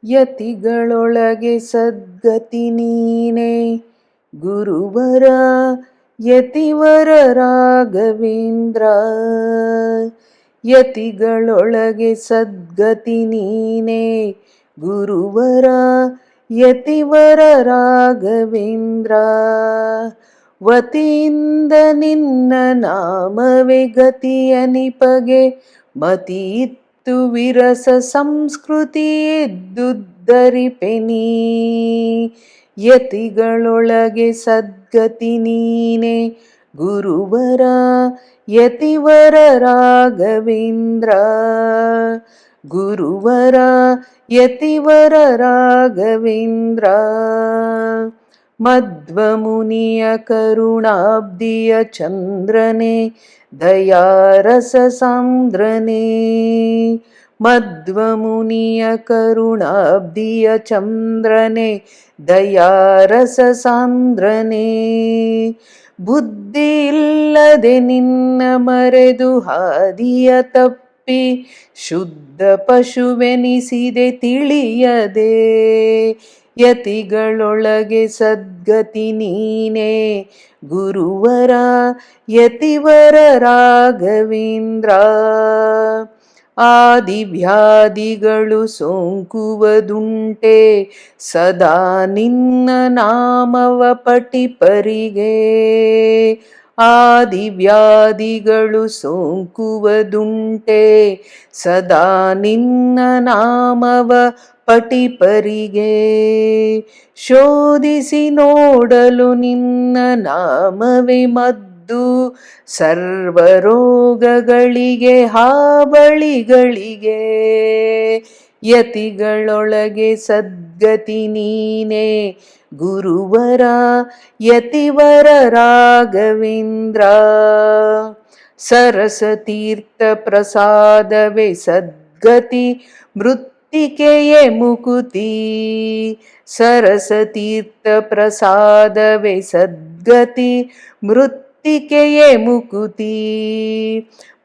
ಯತಿಗಳೊಳಗೆ ಸದ್ಗತಿ ನೀನೆ ಗುರುವರ ಯತಿವರ ರಾಘವೇಂದ್ರ. ಯತಿಗಳೊಳಗೆ ಸದ್ಗತಿ ನೀನೆ ಗುರುವರ ಯತಿವರ ರಾಘವೇಂದ್ರ. ವತಿಯಿಂದ ನಿನ್ನ ನಾಮವೇ ಗತಿಯನಿಪಗೆ ಮತಿಯಿತ್ತು ವಿರಸ ಸಂಸ್ಕೃತಿ ಎದ್ದುದ್ದರಿಪೆನೀ. ಯತಿಗಳೊಳಗೆ ಸದ್ಗತಿ ನೀನೆ ಗುರುವರ ಯತಿವರ ರಾಘವೇಂದ್ರ. ಗುರುವರ ಯತಿವರ ರಾಘವೇಂದ್ರ. ಮಧ್ವಮುನಿಯ ಕರುಣಾಬ್ದಿಯ ಚಂದ್ರನೇ ದಯಾರಸ ಸಾಂದ್ರನೇ. ಮಧ್ವಮುನಿಯ ಕರುಣಾಬ್ದಿಯ ಚಂದ್ರನೇ ದಯಾರಸ ಸಾಂದ್ರನೇ. ಬುದ್ಧಿ ಇಲ್ಲದೆ ನಿನ್ನ ಮರೆದು ಹಾದಿಯ ತಪ್ಪಿ ಶುದ್ಧ ಪಶುವೆನಿಸಿದೆ ತಿಳಿಯದೆ. ಯತಿಗಳೊಳಗೆ ಸದ್ಗತಿ ನೀನೆ ಗುರುವರ ಯತಿವರ ರಾಘವೇಂದ್ರ. ಆದಿವ್ಯಾಧಿಗಳು ಸೋಂಕುವುದುಂಟೆ ಸದಾ ನಿನ್ನ ನಾಮವ ಪಠಿಪರಿಗೆ. ಆದಿವ್ಯಾಧಿಗಳು ಸೋಂಕುವುದುಂಟೆ ಸದಾ ನಿನ್ನ ನಾಮವ ಪಠಿಪರಿಗೆ. ಶೋಧಿಸಿ ನೋಡಲು ನಿನ್ನ ನಾಮವೇ ಮದ್ದು ಸರ್ವರೋಗಗಳಿಗೆ ಹಾಬಳಿಗಳಿಗೆ. ಯತಿಗಳೊಳಗೆ ಸದ್ಗತಿ ನೀನೆ ಗುರುವರ ಯತಿವರ ರಾಘವೇಂದ್ರ. ಸರಸತೀರ್ಥ ಪ್ರಸಾದವೇ ಸದ್ಗತಿ ಮೃತ್ತಿಕೆಯೇ ಮುಕುತಿ. ಸರಸತೀರ್ಥ ಪ್ರಸಾದವೇ ಸದ್ಗತಿ ಮೃತ್ತಿಕೆಯೇ ಮುಕುತಿ.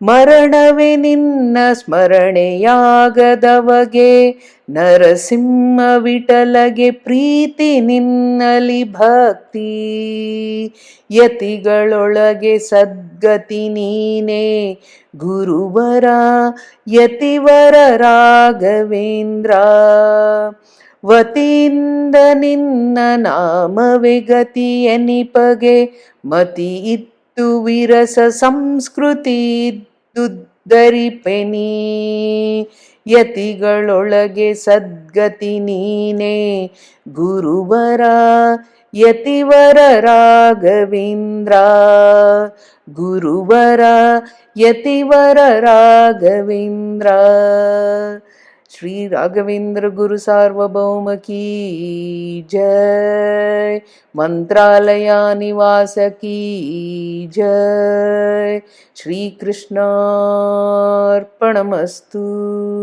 ಮರಣವೇ ನಿನ್ನ ಸ್ಮರಣೆಯಾಗದವಗೆ ನರಸಿಂಹ ವಿಠಲಗೆ ಪ್ರೀತಿ ನಿನ್ನಲಿ ಭಕ್ತಿ. ಯತಿಗಳೊಳಗೆ ಸದ್ಗತಿ ನೀನೆ ಗುರುವರ ಯತಿವರ ರಾಘವೇಂದ್ರ. ವತಿಯಿಂದ ನಿನ್ನ ನಾಮವೇ ಗತಿ ಎನಿಪಗೆ ಮತಿ ಇತ್ತು ವಿರಸ ಸಂಸ್ಕೃತಿ ದುದ್ದರಿಪೆನೀ. ಯತಿಗಳೊಳಗೆ ಸದ್ಗತಿ ನೀನೆ ಗುರುವರ ಯತಿವರ ರಾಘವೇಂದ್ರ. ಗುರುವರ ಯತಿವರ ರಾಘವೇಂದ್ರ. ಶ್ರೀ ರಾಘವೇಂದ್ರ ಗುರು ಸಾರ್ವಭೌಮ ಕೀ ಜಯ. ಮಂತ್ರಾಲಯ ನಿವಾಸ ಕೀ ಜಯ. ಶ್ರೀಕೃಷ್ಣಾರ್ಪಣಮಸ್ತು.